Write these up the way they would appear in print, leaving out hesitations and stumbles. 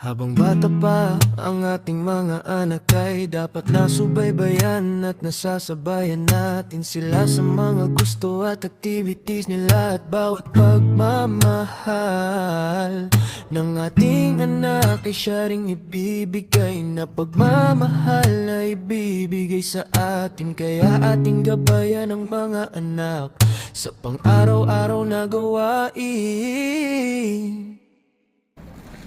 Habang bata pa ang ating mga anak ay dapat nasubaybayan at nasasabayan natin sila sa mga gusto at activities nila at bawat pagmamahal ng ating anak ay siya ring ibibigay na pagmamahal na ibibigay sa atin. Kaya ating gabayan ang mga anak sa pang-araw-araw na gawain.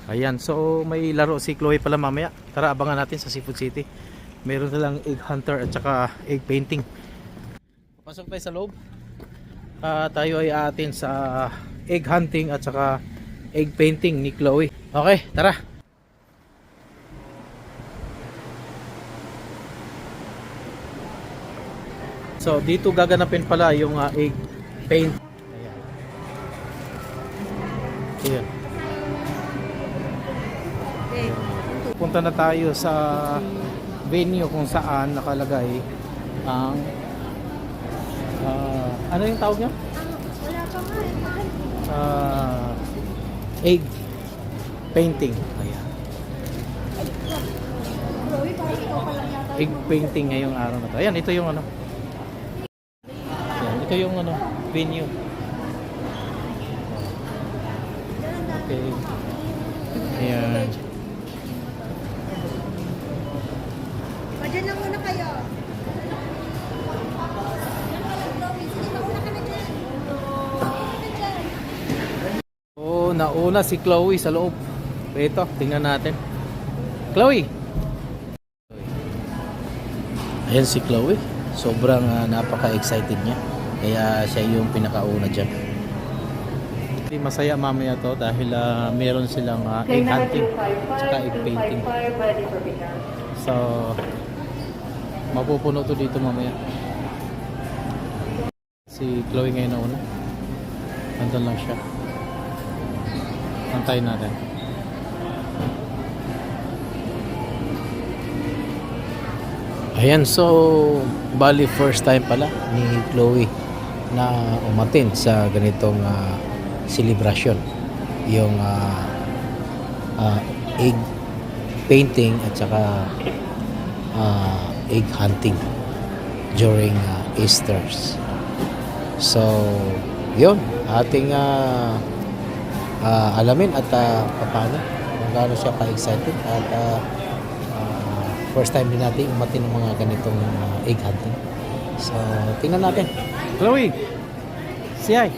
Ayan, so may laro si Chloe pala mamaya. Tara, abangan natin sa Seafood City. Meron silang egg hunter at saka egg painting. Pasok tayo sa loob. Tayo ay atin sa egg hunting at saka egg painting ni Chloe. Okay, tara. So dito gaganapin pala yung egg paint. Ayan. Ayan. Punta na tayo sa venue kung saan nakalagay ang ano yung tawag niya? Wala pa nga. Egg painting. Ayan. Chloe, parang ikaw pa lang yata. Egg painting ngayong araw na to. Ayan, ito yung ano. Ayan, ito yung ano, venue. Okay. Ayan. Diyan na muna kayo. Oh, nauna si Chloe sa loob. Ito, tingnan natin. Chloe! Ayan si Chloe. Sobrang napaka-excited niya. Kaya siya yung pinakauna dyan. Masaya mamaya to dahil meron silang egg hunting at egg painting. So, mapupuno to dito mamaya. Si Chloe ngayon na una. Nandun lang siya. Antayin natin. Ayan, so bali first time pala ni Chloe na umatin sa ganitong celebration. Yung egg painting at saka egg hunting during Easters. So, yun, ating alamin at paano kung gaano siya ka-excited at first time din natin umatin ng mga ganitong egg hunting. So, tingnan natin. Chloe! Si Ay!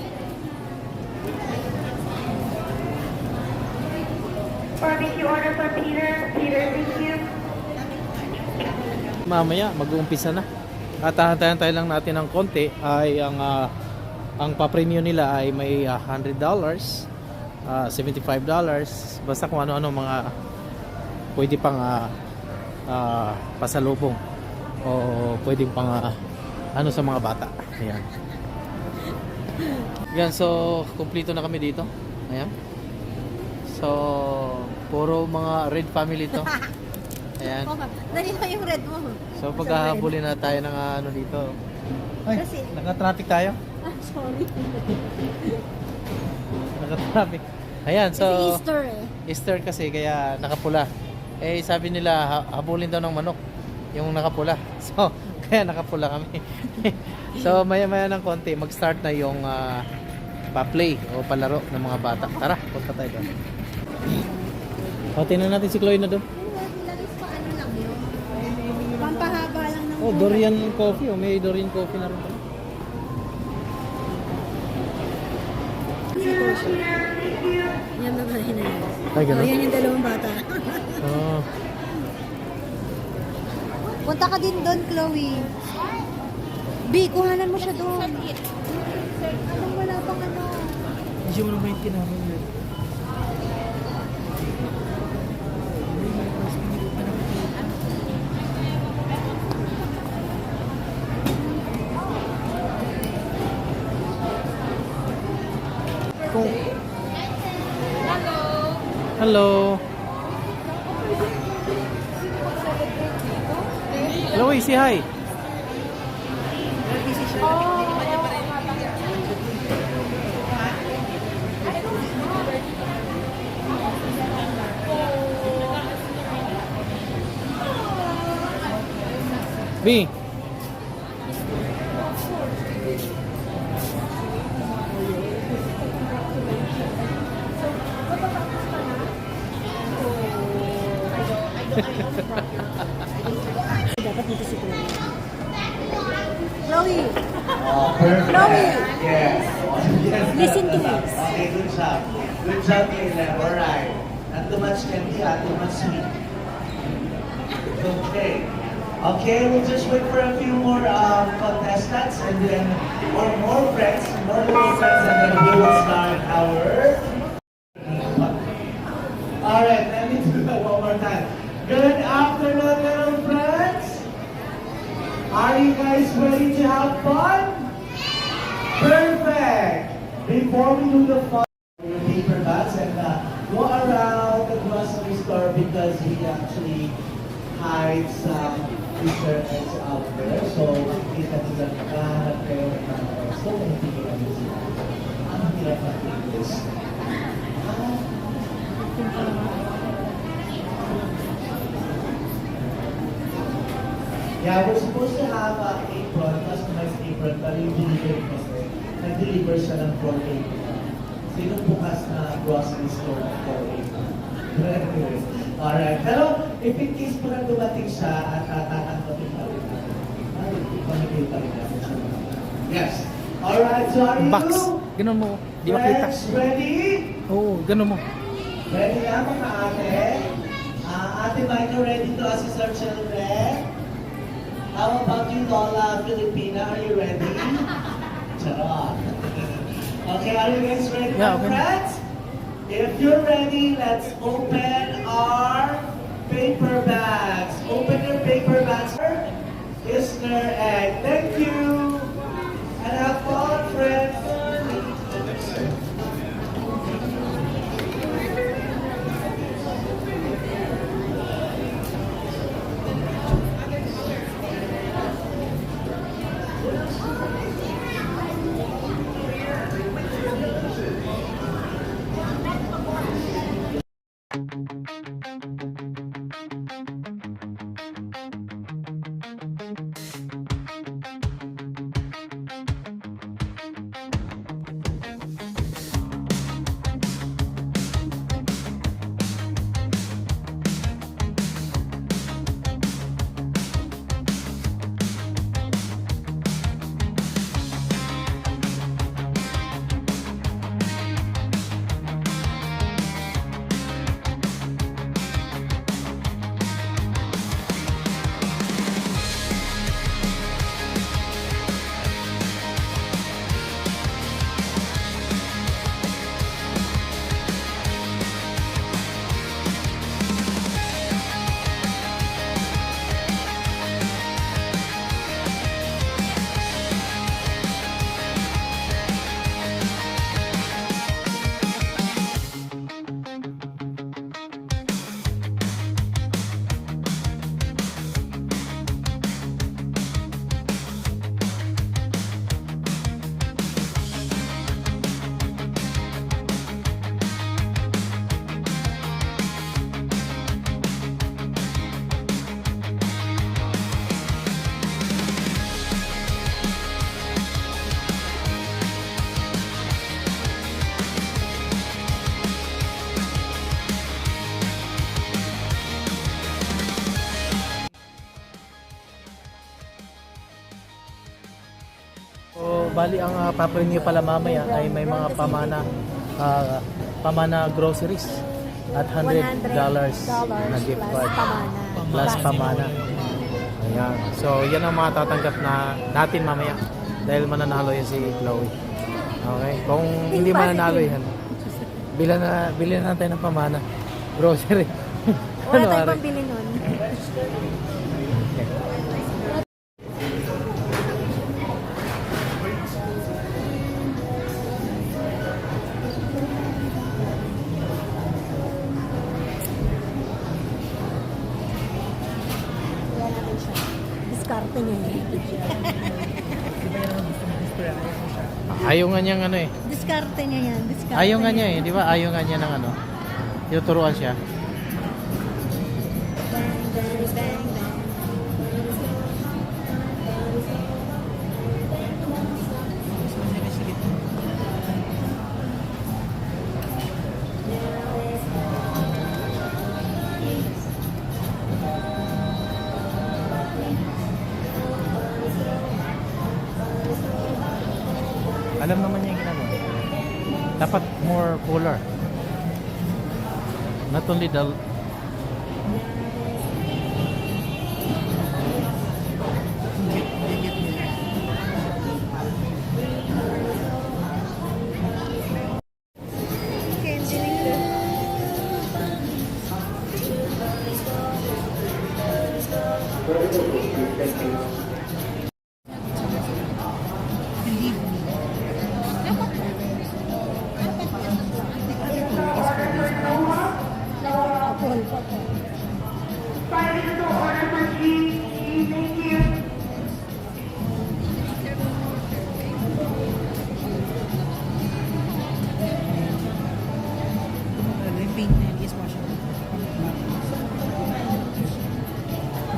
Barbecue order for Peter. Peter, thank you. Mamaya mag-uumpisa na. At tayo lang natin ng konti ay ang pa-premium nila ay may $100, $75, basta kung ano-ano mga pwede pang pasalubong o pwedeng pang ano sa mga bata. Ayan. Yan, so kumpleto na kami dito. Ayan. So puro mga red family to. Ayan. Dali lang yung red mo. So paghahabulin na tayo ng ano dito. Ay, Kasi- naka-traffic tayo. Sorry. Naka-traffic. Ayan, so Kasi Easter eh. Easter kasi kaya nakapula. Eh sabi nila habulin daw ng manok yung nakapula. So kaya nakapula kami. So maya-maya ng konti mag-start na yung pa-play o palaro ng mga bata. Tara, punta tayo doon. O, tingnan natin si Chloe na doon. Lalis pa ano lang yun. Pampahaba lang ng Oh, Dorian Coffee. Oh, may Dorian Coffee na rin pala. Yan mga hinayos. Ay, ganun? Yan yung dalawang bata. Oh. Punta ka din doon, Chloe. B, kuhanan mo siya doon. Anong wala pang ano? Hindi mo naman yung tinamang yun. Hello. Chloe, say hi. B. Dapat dito si Chloe. Chloe, Perfect. Chloe. Yes. Yes. Listen to this. Okay, good job. Good job, Caleb. Alright. Not too much candy, too much sweet. Okay. Okay, we'll just wait for a few more contestants and then, or more friends, more little friends, and then we will start our... Alright, let me do that one more time. Good afternoon, little friends. Are you guys ready to have fun? Perfect! Before we do the fun, your paper bags and go around the grocery store because we actually hide some Easter eggs out there. So, makikita nila naghahanap kayo ng mga eggs. So, hindi ko lang sila. Ang hirap ng English. Yeah, we're supposed to have an apron, customized apron, pero yung delivery kasi, nag-deliver siya ng 4 apron. Sino bukas na grocery store ng 4 apron? Alright, pero if in case po na dumating siya at tatanggapin pa rin natin, ipamigay pa rin natin siya. Yes. Alright, so are you? Box. Ganun mo. Di makita. Friends, ready? Oo, ganun mo. Ready na mga ate? Ate Micah, ready to assist our children? How about you, Lola Filipina? Are you ready? Charot. Okay, are you guys ready, Yeah, my okay. friends? If you're ready, let's open our paper bags. Open your paper bags. Easter egg. Thank you. And have fun, friends. So, bali ang paparin niyo pala mamaya ay may mga pamana groceries at $100 na gift card plus pamana. Ayan. So, yan ang mga tatanggap na natin mamaya dahil mananalo yan si Chloe. Okay? Kung hindi mananalo yan, bilan na natin ng pamana. Grocery. Wala tayong Ari? pambili nun. Wala natin siya. Diskarte niya yun. Ayaw nga niyang ano eh. Diskarte niya yan. Diskarte Ayaw nga niya eh. Di ba? Ayaw nga niya ng ano. Tinuturuan siya. Bang, bang, bang, bang. Alam naman niya yung ginagawa. Dapat more cooler. Not only the Yung paint na yun is washable.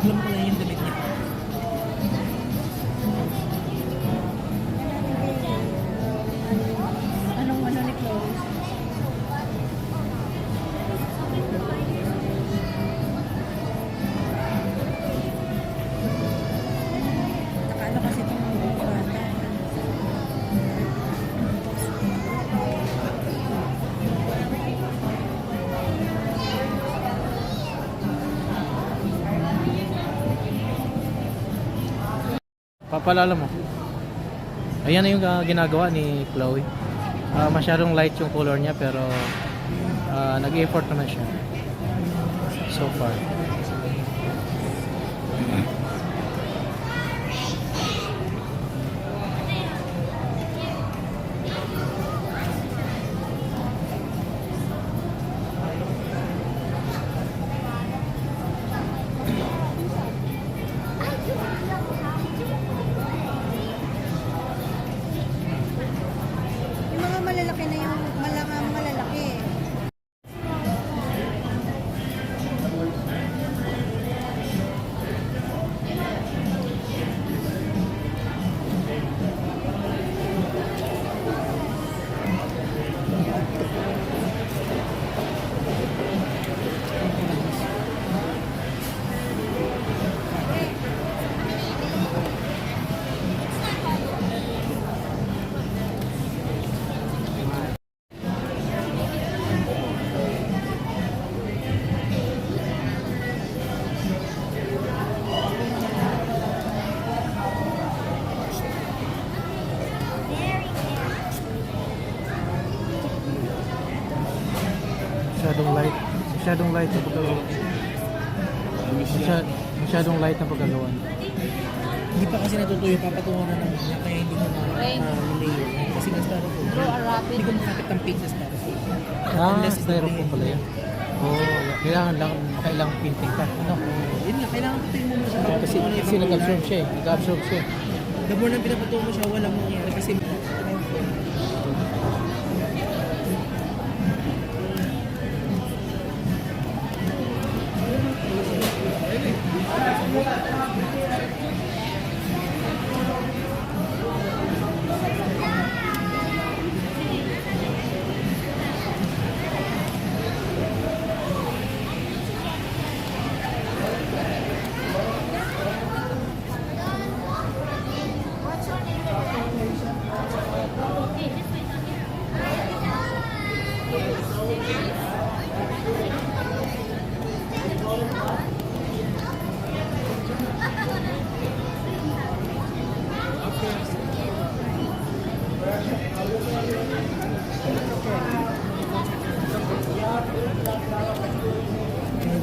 Alam ko na yung damit niya. Anong ano ni Chloe? Saka ano kasi itong bata. papalala mo. Ayan na yung ginagawa ni Chloe. Masyadong light yung color niya pero nag-effort naman siya so far. Yung mga malalaki na yung mga lalaki. Masyadong light na pagkagawa. Masyadong light na pagkagawa. Hindi pa kasi natutuyo, papatungan na naman niya, kaya hindi mo na-layer. Kasi nga styrofoam. Hindi ko makakit ang paint na styrofoam. Unless it's Styrofoam pala yan. Kailangan painting ka. No? Yun nga, kailangan patuyin mo siya. Kasi nag-absorb siya eh. Nag-absorb siya. The more na pinapatuwa mo siya, walang mangyayari kasi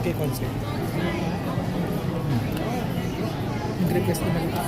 kay concert. Nag-request naman ito.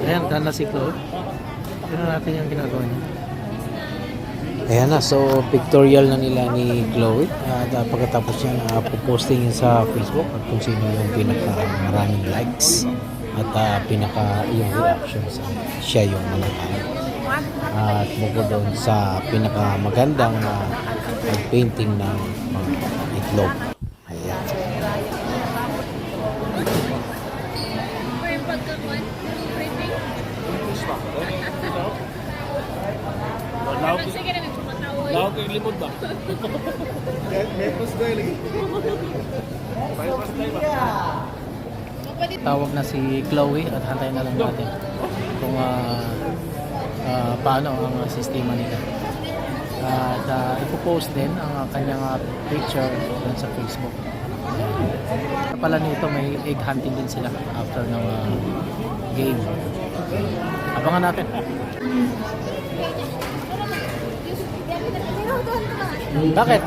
Ayan, done na si Chloe. Tignan natin yung ginagawa niya. Ayan na, so pictorial na nila ni Chloe. At pagkatapos yan, posting yun sa Facebook at kung sino yung pinaka maraming likes at pinaka yung reactions, siya yung mananalo. At bukod doon sa pinaka magandang painting ng mga itlog. Ayan. Tawag na si Chloe at hantayin na lang natin kung paano ang sistema nila. At ipopost din ang kanyang picture dun sa Facebook. Pala nito may egg hunting din sila after ng game. Abangan natin. Bakit?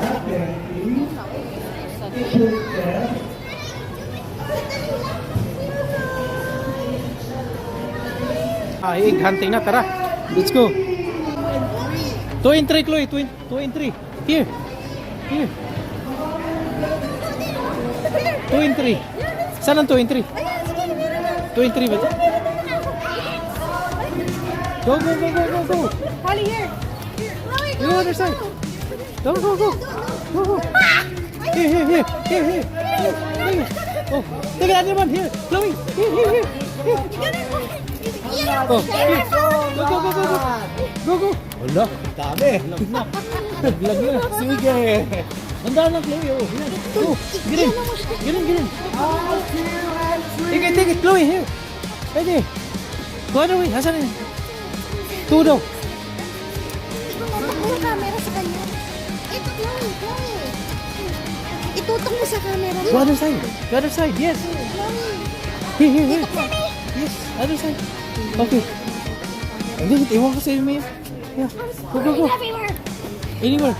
Egg hunting na, tara. Let's go. 2 and 3, Chloe. 2 and 3. Here. Here. 2 and 3. Saan ang 2 and 3? 2 and 3 ba ito? Go, go, go, go, go, go. Holly, here. You other side. Go, go, go. Go, go. Here, here, here. Here, here. Here. Oh, take another one. Here. Chloe. Here, here, here. Here. Oh, here. Go, go, go, go, go. Go, go. Wala. Dami. Naglag na. Sige. Handa na, Chloe. Oh, here. Go. Get in. Get in, get in. Take it, Chloe. Here. Right there. Go other way. Asan na? 2 daw. Itutok mo yung camera sa kanya. Ito, Chloe, Chloe. Itutok mo sa camera. Go other side. Go other side. Yes. Here, here, here. Yes. Other side. Okay. Hindi, iwan ko sa iyo, Mia. Yeah. Go, go, go. Everywhere. Anywhere.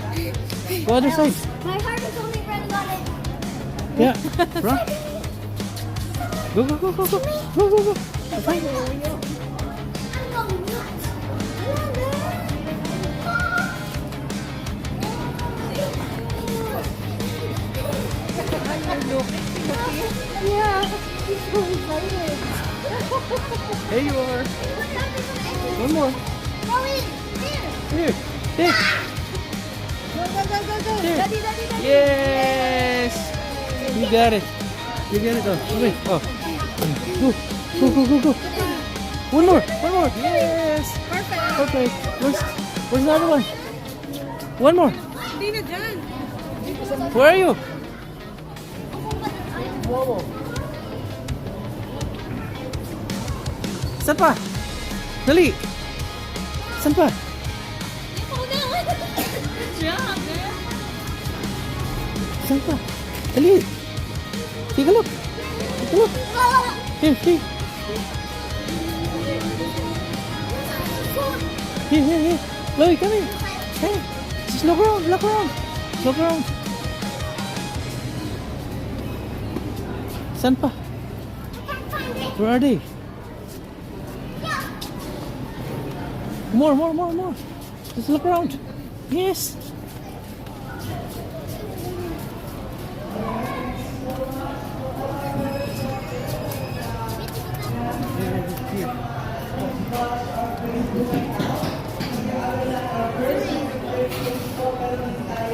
Go other side. My heart is only running on it. Yeah. Run. Go, go, go, go, go. Go, go, go. Fine. I'm going nuts. Yeah, he's so excited. There you are. One more. Chloe, here. Here. Take. Go, go, go, go, go. Here. Daddy, daddy, daddy. Yes. You got it. You got it. Oh, okay. Oh. Go. Go, go, go, go. One more. One more. Yes. Perfect. Okay. Where's the other one? One more. Hindi na dyan. Where are you? Saan pa? Dali. Saan pa? Saan pa? Dali. Take a look. Take a look. Here, here. Here, here, here. Chloe, come here. Hey. Just look around. Look around. Look around. Saan pa? Where are they? More, more, more, more. Just look around. Yes.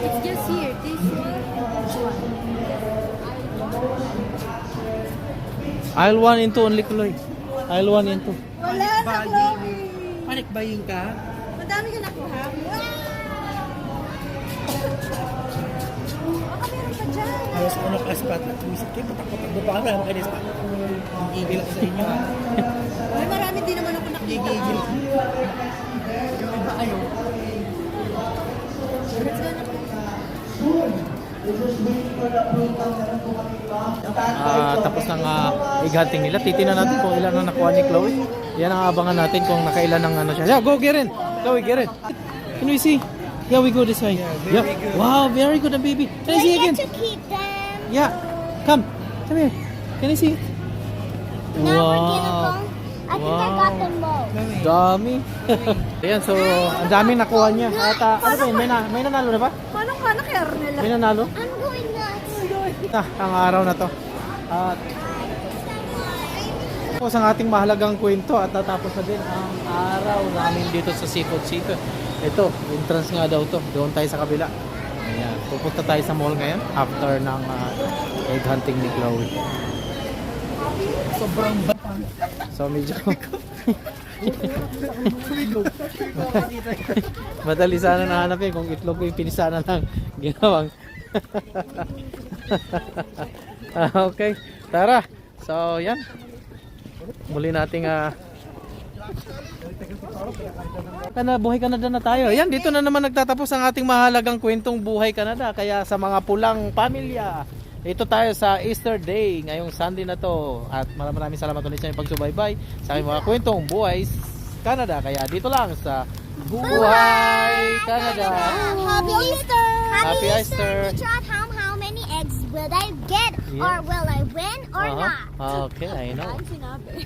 It's just here. This one. Aisle 1 into only, Chloe. Aisle 1 into. Wala na, Chloe. Panic buying ka? Madami ka nakuha. Baka meron pa dyan. Ayos ko na ka-spot na tumisip kayo. Patakot-takbo pa kami. Ano kayo na spot? Gigigil ako sa inyo. Ay, marami din naman ako nakita. Gigigil. Yung iba ayaw. Let's go na. Tapos ng egg hunting nila. Titingnan natin kung ilan ang nakuha ni Chloe. Yan ang abangan natin kung nakailan ng ano siya. Yeah, go, get in. Chloe, get in. Can we see? Yeah, we go this way. Yeah. Wow, very good, baby. Can I see again? to keep them. Yeah. Come here. Can I see it? Now we're gonna go. I think I got them both. Dami. Ayan, so ang daming nakuha niya. At ano ba yun? May nanalo na ba? Paano ka na kernel? May nanalo? I'm going nuts. Ang araw na to. At tapos ang ating mahalagang kwento at natapos na din ang araw namin dito sa Seafood City. Ito, entrance nga daw to. Doon tayo sa kabila. Ayan, pupunta tayo sa mall ngayon after ng egg hunting ni Chloe. Sobrang batang. So medyo madali sana nahanapin kung itlog ko yung pinisana lang ginawang. Okay, tara. So yan. Muli nating buhay Canada na tayo. Yan, dito na naman nagtatapos ang ating mahalagang kwentong buhay Canada. Kaya sa mga pulang pamilya, ito tayo sa Easter Day, ngayong Sunday na to. At maraming salamat ulit sa inyong pagsubaybay sa aking mga kwentong buhay Canada. Kaya dito lang sa Buhay Canada. Happy Easter! Happy Easter! Picture at how many eggs will I get? Yeah. Or will I win or not? Okay, I know. Sinabi.